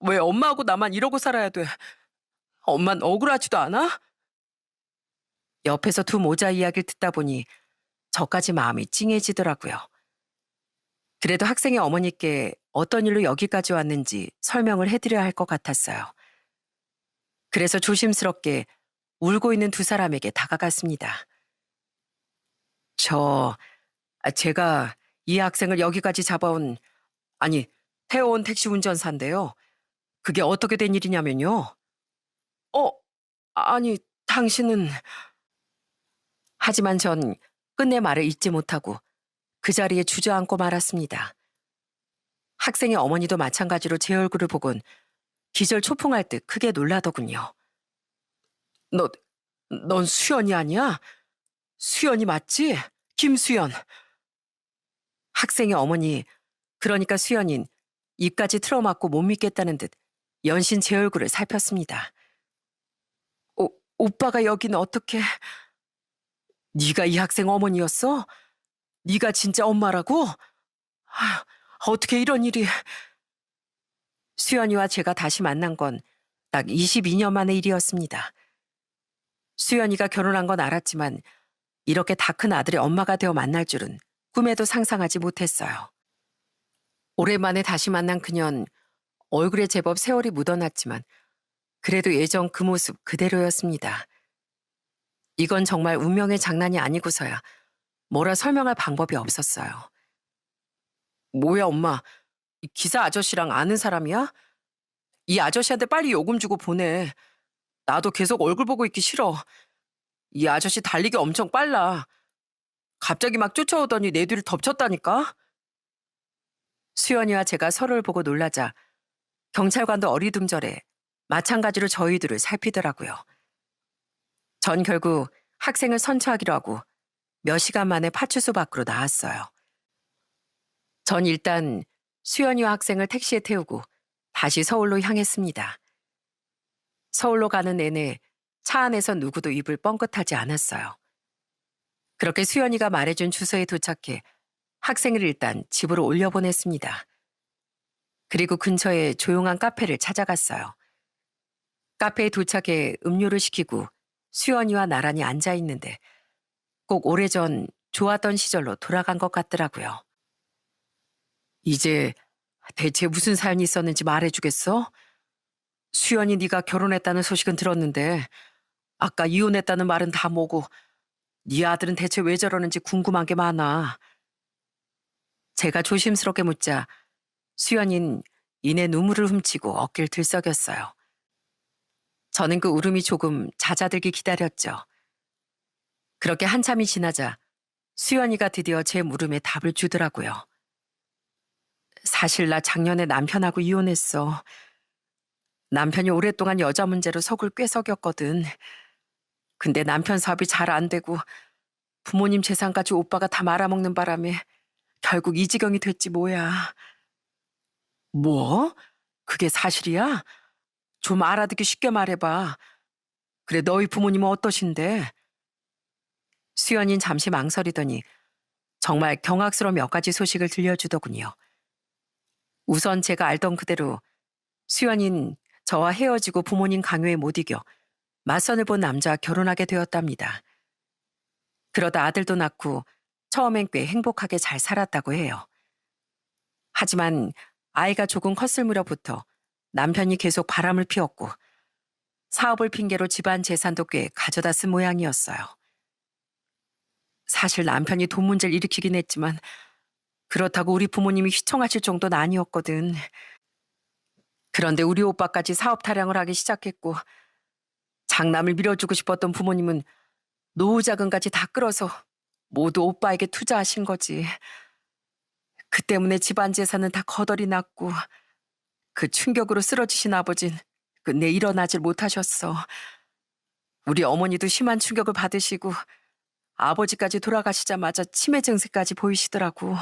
왜 엄마하고 나만 이러고 살아야 돼? 엄만 억울하지도 않아? 옆에서 두 모자 이야기를 듣다 보니 저까지 마음이 찡해지더라고요. 그래도 학생의 어머니께 어떤 일로 여기까지 왔는지 설명을 해드려야 할 것 같았어요. 그래서 조심스럽게 울고 있는 두 사람에게 다가갔습니다. 제가 이 학생을 여기까지 태워온 택시 운전사인데요. 그게 어떻게 된 일이냐면요. 어, 아니, 당신은... 하지만 전 끝내 말을 잇지 못하고 그 자리에 주저앉고 말았습니다. 학생의 어머니도 마찬가지로 제 얼굴을 보곤 기절 초풍할 듯 크게 놀라더군요. 넌 수연이 아니야? 수연이 맞지? 김수연. 학생의 어머니, 그러니까 수연인 입까지 틀어막고 못 믿겠다는 듯 연신 제 얼굴을 살폈습니다. 오빠가 여기는 어떻게... 네가 이 학생 어머니였어? 네가 진짜 엄마라고? 어떻게 이런 일이... 수연이와 제가 다시 만난 건 딱 22년 만의 일이었습니다. 수연이가 결혼한 건 알았지만 이렇게 다 큰 아들의 엄마가 되어 만날 줄은 꿈에도 상상하지 못했어요. 오랜만에 다시 만난 그년 얼굴에 제법 세월이 묻어났지만 그래도 예전 그 모습 그대로였습니다. 이건 정말 운명의 장난이 아니고서야 뭐라 설명할 방법이 없었어요. 뭐야, 엄마. 이 기사 아저씨랑 아는 사람이야? 이 아저씨한테 빨리 요금 주고 보내. 나도 계속 얼굴 보고 있기 싫어. 이 아저씨 달리기 엄청 빨라. 갑자기 막 쫓아오더니 내 뒤를 덮쳤다니까? 수연이와 제가 서로를 보고 놀라자 경찰관도 어리둥절해 마찬가지로 저희들을 살피더라고요. 전 결국 학생을 선처하기로 하고 몇 시간 만에 파출소 밖으로 나왔어요. 전 일단 수연이와 학생을 택시에 태우고 다시 서울로 향했습니다. 서울로 가는 내내 차 안에서 누구도 입을 뻥끗하지 않았어요. 그렇게 수연이가 말해준 주소에 도착해 학생을 일단 집으로 올려보냈습니다. 그리고 근처에 조용한 카페를 찾아갔어요. 카페에 도착해 음료를 시키고 수연이와 나란히 앉아 있는데 꼭 오래전 좋았던 시절로 돌아간 것 같더라고요. 이제 대체 무슨 사연이 있었는지 말해주겠어? 수연이 네가 결혼했다는 소식은 들었는데 아까 이혼했다는 말은 다 뭐고 네 아들은 대체 왜 저러는지 궁금한 게 많아. 제가 조심스럽게 묻자 수연인 이내 눈물을 훔치고 어깨를 들썩였어요. 저는 그 울음이 조금 잦아들기 기다렸죠. 그렇게 한참이 지나자 수연이가 드디어 제 물음에 답을 주더라고요. 사실 나 작년에 남편하고 이혼했어. 남편이 오랫동안 여자 문제로 속을 꽤 썩였거든. 근데 남편 사업이 잘 안 되고 부모님 재산까지 오빠가 다 말아먹는 바람에 결국 이 지경이 됐지 뭐야. 뭐? 그게 사실이야? 좀 알아듣기 쉽게 말해봐. 그래, 너희 부모님은 어떠신데? 수연인 잠시 망설이더니 정말 경악스러운 몇 가지 소식을 들려주더군요. 우선 제가 알던 그대로 수연인 저와 헤어지고 부모님 강요에 못 이겨 맞선을 본 남자와 결혼하게 되었답니다. 그러다 아들도 낳고 처음엔 꽤 행복하게 잘 살았다고 해요. 하지만 아이가 조금 컸을 무렵부터 남편이 계속 바람을 피웠고 사업을 핑계로 집안 재산도 꽤 가져다 쓴 모양이었어요. 사실 남편이 돈 문제를 일으키긴 했지만 그렇다고 우리 부모님이 휘청하실 정도는 아니었거든. 그런데 우리 오빠까지 사업 타령을 하기 시작했고 장남을 밀어주고 싶었던 부모님은 노후 자금까지 다 끌어서 모두 오빠에게 투자하신 거지. 그 때문에 집안 재산은 다 거덜이 났고 그 충격으로 쓰러지신 아버진 끝내 일어나질 못하셨어. 우리 어머니도 심한 충격을 받으시고 아버지까지 돌아가시자마자 치매 증세까지 보이시더라고.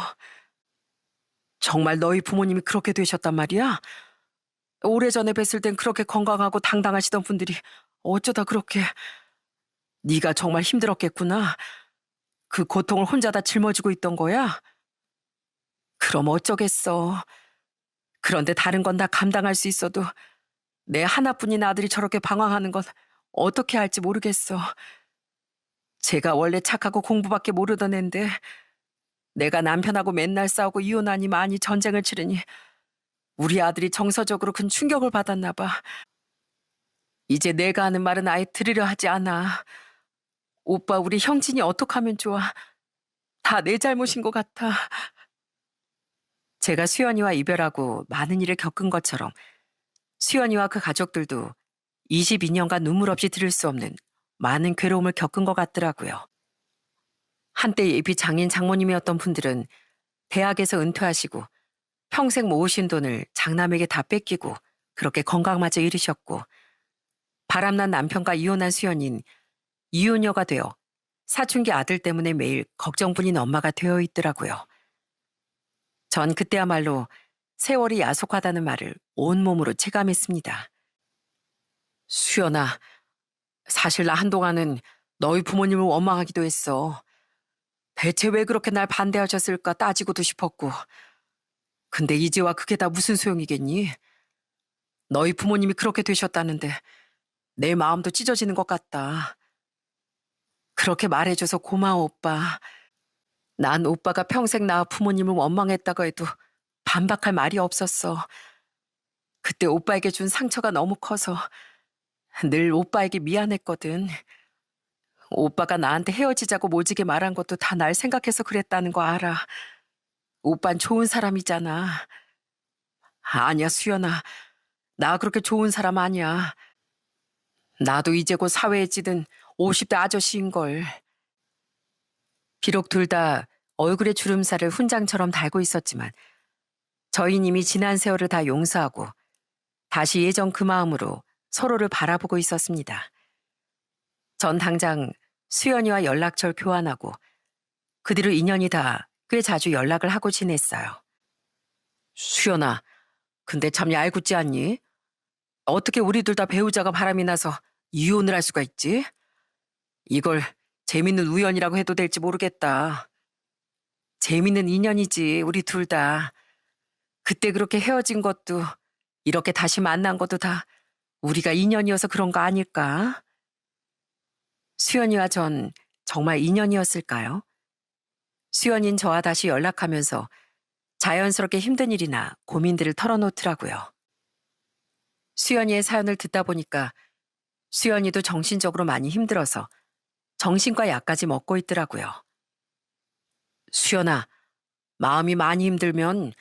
정말 너희 부모님이 그렇게 되셨단 말이야? 오래전에 뵀을 땐 그렇게 건강하고 당당하시던 분들이 어쩌다 그렇게. 네가 정말 힘들었겠구나. 그 고통을 혼자 다 짊어지고 있던 거야? 그럼 어쩌겠어. 그런데 다른 건 다 감당할 수 있어도 내 하나뿐인 아들이 저렇게 방황하는 건 어떻게 할지 모르겠어. 제가 원래 착하고 공부밖에 모르던 앤데 내가 남편하고 맨날 싸우고 이혼하니 많이 전쟁을 치르니 우리 아들이 정서적으로 큰 충격을 받았나 봐. 이제 내가 하는 말은 아예 들으려 하지 않아. 오빠, 우리 형진이 어떡하면 좋아. 다 내 잘못인 것 같아. 제가 수연이와 이별하고 많은 일을 겪은 것처럼 수연이와 그 가족들도 22년간 눈물 없이 들을 수 없는 많은 괴로움을 겪은 것 같더라고요. 한때 예비 장인 장모님이었던 분들은 대학에서 은퇴하시고 평생 모으신 돈을 장남에게 다 뺏기고 그렇게 건강마저 잃으셨고 바람난 남편과 이혼한 수연인 이혼녀가 되어 사춘기 아들 때문에 매일 걱정뿐인 엄마가 되어 있더라고요. 전 그때야말로 세월이 야속하다는 말을 온몸으로 체감했습니다. 수연아, 사실 나 한동안은 너희 부모님을 원망하기도 했어. 대체 왜 그렇게 날 반대하셨을까 따지고도 싶었고. 근데 이제와 그게 다 무슨 소용이겠니? 너희 부모님이 그렇게 되셨다는데 내 마음도 찢어지는 것 같다. 그렇게 말해줘서 고마워, 오빠. 난 오빠가 평생 나 부모님을 원망했다고 해도 반박할 말이 없었어. 그때 오빠에게 준 상처가 너무 커서 늘 오빠에게 미안했거든. 오빠가 나한테 헤어지자고 모지게 말한 것도 다 날 생각해서 그랬다는 거 알아. 오빤 좋은 사람이잖아. 아니야, 수연아. 나 그렇게 좋은 사람 아니야. 나도 이제 곧 사회에 찌든 50대 아저씨인걸. 비록 둘 다 얼굴에 주름살을 훈장처럼 달고 있었지만 저희는 이미 지난 세월을 다 용서하고 다시 예전 그 마음으로 서로를 바라보고 있었습니다. 전 당장 수연이와 연락처를 교환하고 그 뒤로 인연이 다 꽤 자주 연락을 하고 지냈어요. 수연아, 근데 참 얄궂지 않니? 어떻게 우리 둘 다 배우자가 바람이 나서 이혼을 할 수가 있지? 이걸 재밌는 우연이라고 해도 될지 모르겠다. 재밌는 인연이지, 우리 둘 다. 그때 그렇게 헤어진 것도 이렇게 다시 만난 것도 다 우리가 인연이어서 그런 거 아닐까? 수연이와 전 정말 인연이었을까요? 수연인 저와 다시 연락하면서 자연스럽게 힘든 일이나 고민들을 털어놓더라고요. 수연이의 사연을 듣다 보니까 수연이도 정신적으로 많이 힘들어서 정신과 약까지 먹고 있더라고요. 수연아, 마음이 많이 힘들면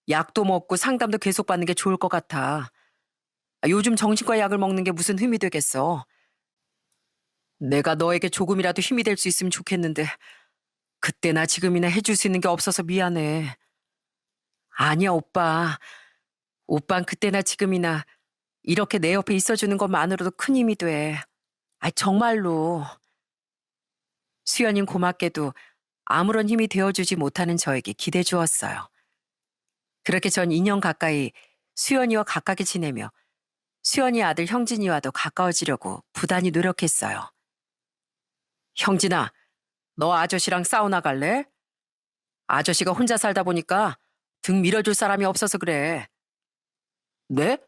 약도 먹고 상담도 계속 받는 게 좋을 것 같아. 요즘 정신과 약을 먹는 게 무슨 흠이 되겠어. 내가 너에게 조금이라도 힘이 될 수 있으면 좋겠는데 그때나 지금이나 해줄 수 있는 게 없어서 미안해. 아니야, 오빠. 오빤 그때나 지금이나 이렇게 내 옆에 있어주는 것만으로도 큰 힘이 돼. 정말로. 수연인 고맙게도 아무런 힘이 되어주지 못하는 저에게 기대 주었어요. 그렇게 전 2년 가까이 수연이와 가깝게 지내며 수연이 아들 형진이와도 가까워지려고 부단히 노력했어요. 형진아, 너 아저씨랑 사우나 갈래? 아저씨가 혼자 살다 보니까 등 밀어줄 사람이 없어서 그래. 네?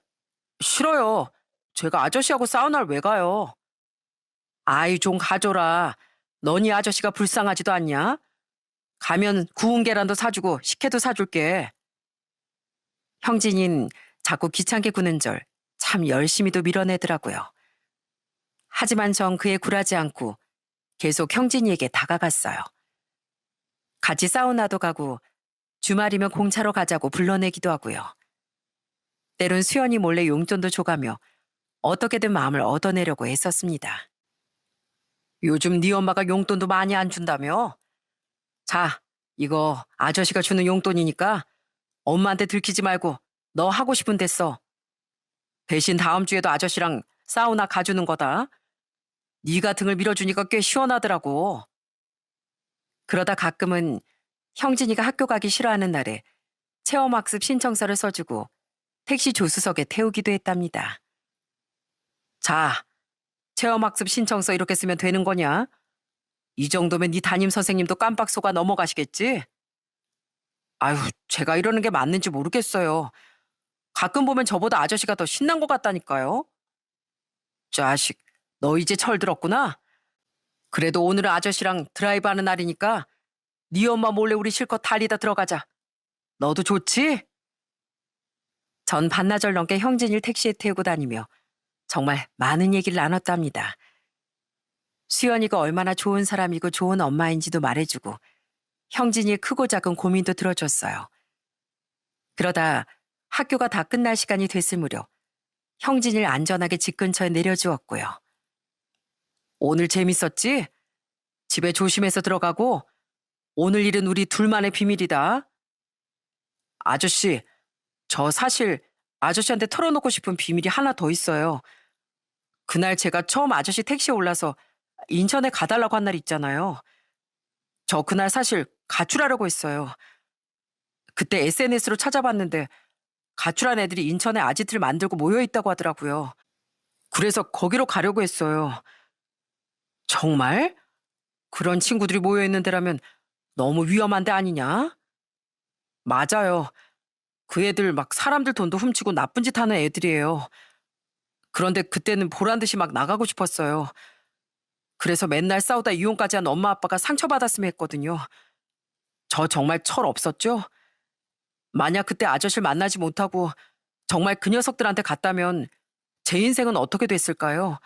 싫어요. 제가 아저씨하고 사우나를 왜 가요? 아이, 좀 가줘라. 너니 아저씨가 불쌍하지도 않냐? 가면 구운 계란도 사주고 식혜도 사줄게. 형진인 자꾸 귀찮게 구는 절 참 열심히도 밀어내더라고요. 하지만 전 그에 굴하지 않고 계속 형진이에게 다가갔어요. 같이 사우나도 가고 주말이면 공차로 가자고 불러내기도 하고요. 때론 수연이 몰래 용돈도 줘가며 어떻게든 마음을 얻어내려고 애썼습니다. 요즘 네 엄마가 용돈도 많이 안 준다며? 자, 이거 아저씨가 주는 용돈이니까 엄마한테 들키지 말고 너 하고 싶은 데 써. 대신 다음 주에도 아저씨랑 사우나 가주는 거다. 네가 등을 밀어주니까 꽤 시원하더라고. 그러다 가끔은 형진이가 학교 가기 싫어하는 날에 체험학습 신청서를 써주고 택시 조수석에 태우기도 했답니다. 자, 체험학습 신청서 이렇게 쓰면 되는 거냐? 이 정도면 네 담임 선생님도 깜빡 속아 넘어가시겠지? 아유, 제가 이러는 게 맞는지 모르겠어요. 가끔 보면 저보다 아저씨가 더 신난 것 같다니까요. 자식, 너 이제 철들었구나? 그래도 오늘은 아저씨랑 드라이브 하는 날이니까 네 엄마 몰래 우리 실컷 달리다 들어가자. 너도 좋지? 전 반나절 넘게 형진이를 택시에 태우고 다니며 정말 많은 얘기를 나눴답니다. 수연이가 얼마나 좋은 사람이고 좋은 엄마인지도 말해주고 형진이의 크고 작은 고민도 들어줬어요. 그러다 학교가 다 끝날 시간이 됐을 무렵 형진이를 안전하게 집 근처에 내려주었고요. 오늘 재밌었지? 집에 조심해서 들어가고 오늘 일은 우리 둘만의 비밀이다. 아저씨, 저 사실 아저씨한테 털어놓고 싶은 비밀이 하나 더 있어요. 그날 제가 처음 아저씨 택시에 올라서 인천에 가달라고 한 날 있잖아요. 저 그날 사실 가출하려고 했어요. 그때 SNS로 찾아봤는데 가출한 애들이 인천에 아지트를 만들고 모여있다고 하더라고요. 그래서 거기로 가려고 했어요. 정말? 그런 친구들이 모여있는 데라면 너무 위험한 데 아니냐? 맞아요. 그 애들 막 사람들 돈도 훔치고 나쁜 짓 하는 애들이에요. 그런데 그때는 보란 듯이 막 나가고 싶었어요. 그래서 맨날 싸우다 이혼까지 한 엄마 아빠가 상처받았으면 했거든요. 저 정말 철 없었죠? 만약 그때 아저씨를 만나지 못하고 정말 그 녀석들한테 갔다면 제 인생은 어떻게 됐을까요?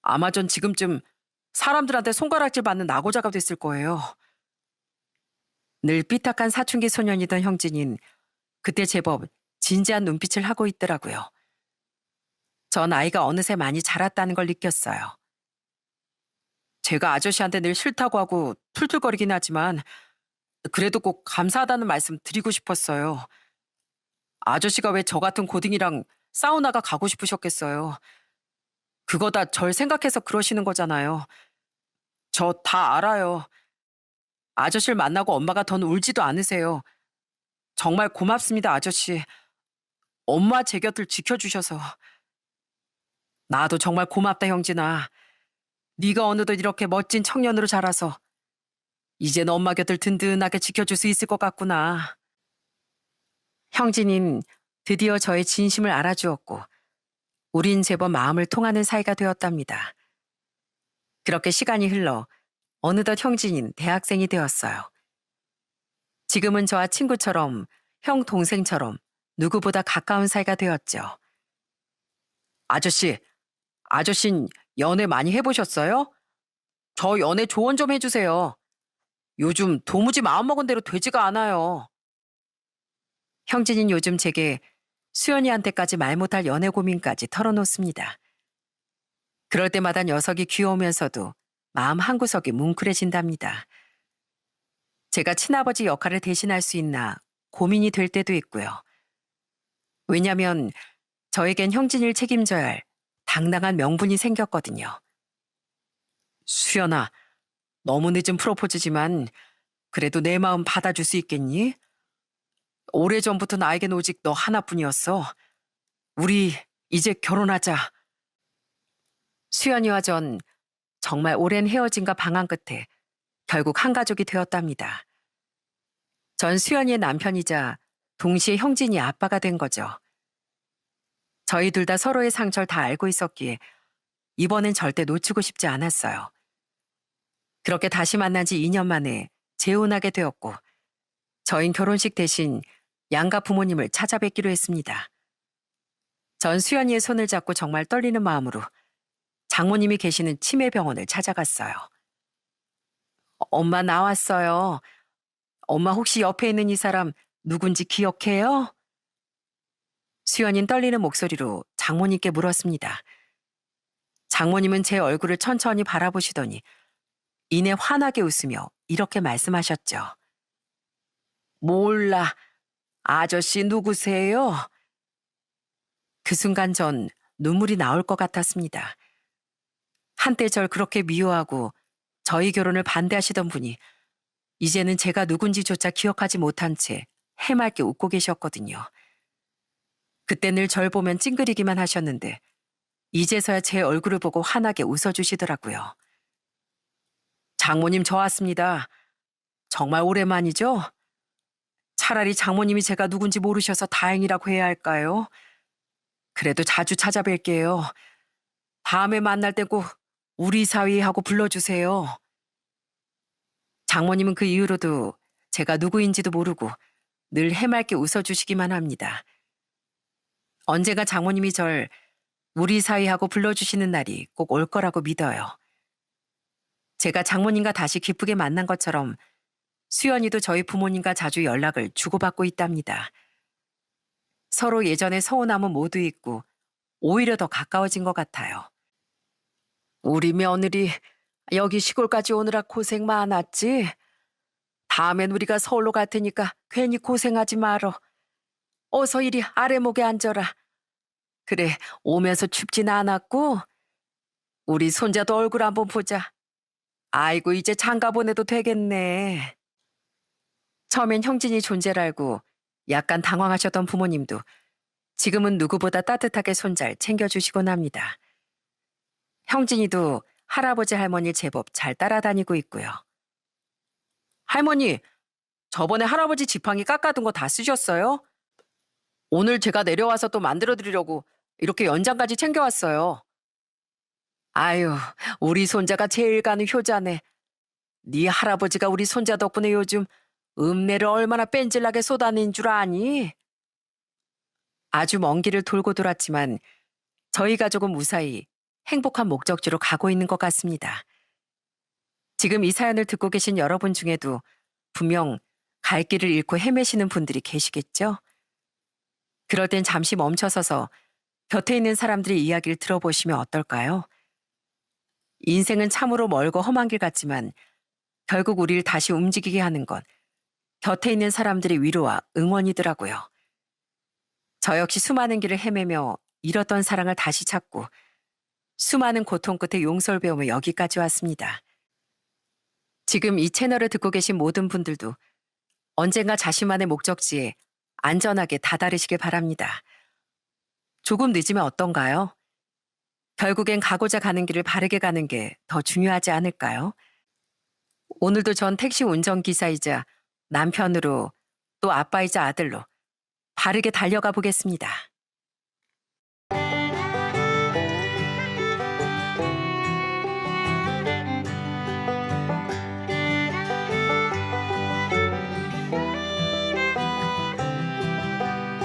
아마 전 지금쯤 사람들한테 손가락질 받는 낙오자가 됐을 거예요. 늘 삐딱한 사춘기 소년이던 형진인 그때 제법 진지한 눈빛을 하고 있더라고요. 전 아이가 어느새 많이 자랐다는 걸 느꼈어요. 제가 아저씨한테 늘 싫다고 하고 툴툴거리긴 하지만 그래도 꼭 감사하다는 말씀 드리고 싶었어요. 아저씨가 왜 저 같은 고딩이랑 사우나가 가고 싶으셨겠어요. 그거 다 절 생각해서 그러시는 거잖아요. 저 다 알아요. 아저씨를 만나고 엄마가 더 울지도 않으세요. 정말 고맙습니다, 아저씨. 엄마 제 곁을 지켜주셔서. 나도 정말 고맙다, 형진아. 네가 어느덧 이렇게 멋진 청년으로 자라서 이젠 엄마 곁을 든든하게 지켜줄 수 있을 것 같구나. 형진인 드디어 저의 진심을 알아주었고 우린 제법 마음을 통하는 사이가 되었답니다. 그렇게 시간이 흘러 어느덧 형진인 대학생이 되었어요. 지금은 저와 친구처럼 형 동생처럼 누구보다 가까운 사이가 되었죠. 아저씨, 아저씨는 연애 많이 해보셨어요? 저 연애 조언 좀 해주세요. 요즘 도무지 마음먹은 대로 되지가 않아요. 형진인 요즘 제게 수연이한테까지 말 못할 연애 고민까지 털어놓습니다. 그럴 때마다 녀석이 귀여우면서도 마음 한구석이 뭉클해진답니다. 제가 친아버지 역할을 대신할 수 있나 고민이 될 때도 있고요. 왜냐면 저에겐 형진이를 책임져야 할 당당한 명분이 생겼거든요. 수연아, 너무 늦은 프로포즈지만 그래도 내 마음 받아줄 수 있겠니? 오래전부터 나에겐 오직 너 하나뿐이었어. 우리 이제 결혼하자. 수연이와 전 정말 오랜 헤어짐과 방황 끝에 결국 한 가족이 되었답니다. 전 수연이의 남편이자 동시에 형진이 아빠가 된 거죠. 저희 둘 다 서로의 상처를 다 알고 있었기에 이번엔 절대 놓치고 싶지 않았어요. 그렇게 다시 만난 지 2년 만에 재혼하게 되었고 저흰 결혼식 대신 양가 부모님을 찾아뵙기로 했습니다. 전 수연이의 손을 잡고 정말 떨리는 마음으로 장모님이 계시는 치매병원을 찾아갔어요. 엄마 나왔어요. 엄마 혹시 옆에 있는 이 사람 누군지 기억해요? 수연인 떨리는 목소리로 장모님께 물었습니다. 장모님은 제 얼굴을 천천히 바라보시더니 이내 환하게 웃으며 이렇게 말씀하셨죠. 몰라. 아저씨 누구세요? 그 순간 전 눈물이 나올 것 같았습니다. 한때 절 그렇게 미워하고 저희 결혼을 반대하시던 분이 이제는 제가 누군지조차 기억하지 못한 채 해맑게 웃고 계셨거든요. 그때 늘 절 보면 찡그리기만 하셨는데 이제서야 제 얼굴을 보고 환하게 웃어주시더라고요. 장모님 저 왔습니다. 정말 오랜만이죠? 차라리 장모님이 제가 누군지 모르셔서 다행이라고 해야 할까요? 그래도 자주 찾아뵐게요. 다음에 만날 때 꼭 우리 사위 하고 불러주세요. 장모님은 그 이후로도 제가 누구인지도 모르고 늘 해맑게 웃어주시기만 합니다. 언젠가 장모님이 절 우리 사위 하고 불러주시는 날이 꼭 올 거라고 믿어요. 제가 장모님과 다시 기쁘게 만난 것처럼 수연이도 저희 부모님과 자주 연락을 주고받고 있답니다. 서로 예전의 서운함은 모두 잊고 오히려 더 가까워진 것 같아요. 우리 며느리 여기 시골까지 오느라 고생 많았지? 다음엔 우리가 서울로 갈 테니까 괜히 고생하지 말어. 어서 이리 아래목에 앉아라. 그래, 오면서 춥진 않았고? 우리 손자도 얼굴 한번 보자. 아이고, 이제 장가 보내도 되겠네. 처음엔 형진이 존재를 알고 약간 당황하셨던 부모님도 지금은 누구보다 따뜻하게 손잘 챙겨주시곤 합니다. 형진이도 할아버지 할머니 제법 잘 따라다니고 있고요. 할머니, 저번에 할아버지 지팡이 깎아둔 거 다 쓰셨어요? 오늘 제가 내려와서 또 만들어 드리려고 이렇게 연장까지 챙겨왔어요. 아유, 우리 손자가 제일 가는 효자네. 네 할아버지가 우리 손자 덕분에 요즘 읍내를 얼마나 뺀질나게 쏟아낸 줄 아니? 아주 먼 길을 돌고 돌았지만 저희 가족은 무사히 행복한 목적지로 가고 있는 것 같습니다. 지금 이 사연을 듣고 계신 여러분 중에도 분명 갈 길을 잃고 헤매시는 분들이 계시겠죠? 그럴 땐 잠시 멈춰서서 곁에 있는 사람들의 이야기를 들어보시면 어떨까요? 인생은 참으로 멀고 험한 길 같지만 결국 우리를 다시 움직이게 하는 건 곁에 있는 사람들의 위로와 응원이더라고요. 저 역시 수많은 길을 헤매며 잃었던 사랑을 다시 찾고 수많은 고통 끝에 용서를 배우며 여기까지 왔습니다. 지금 이 채널을 듣고 계신 모든 분들도 언젠가 자신만의 목적지에 안전하게 다다르시길 바랍니다. 조금 늦으면 어떤가요? 결국엔 가고자 가는 길을 바르게 가는 게 더 중요하지 않을까요? 오늘도 전 택시 운전기사이자 남편으로 또 아빠이자 아들로 바르게 달려가 보겠습니다.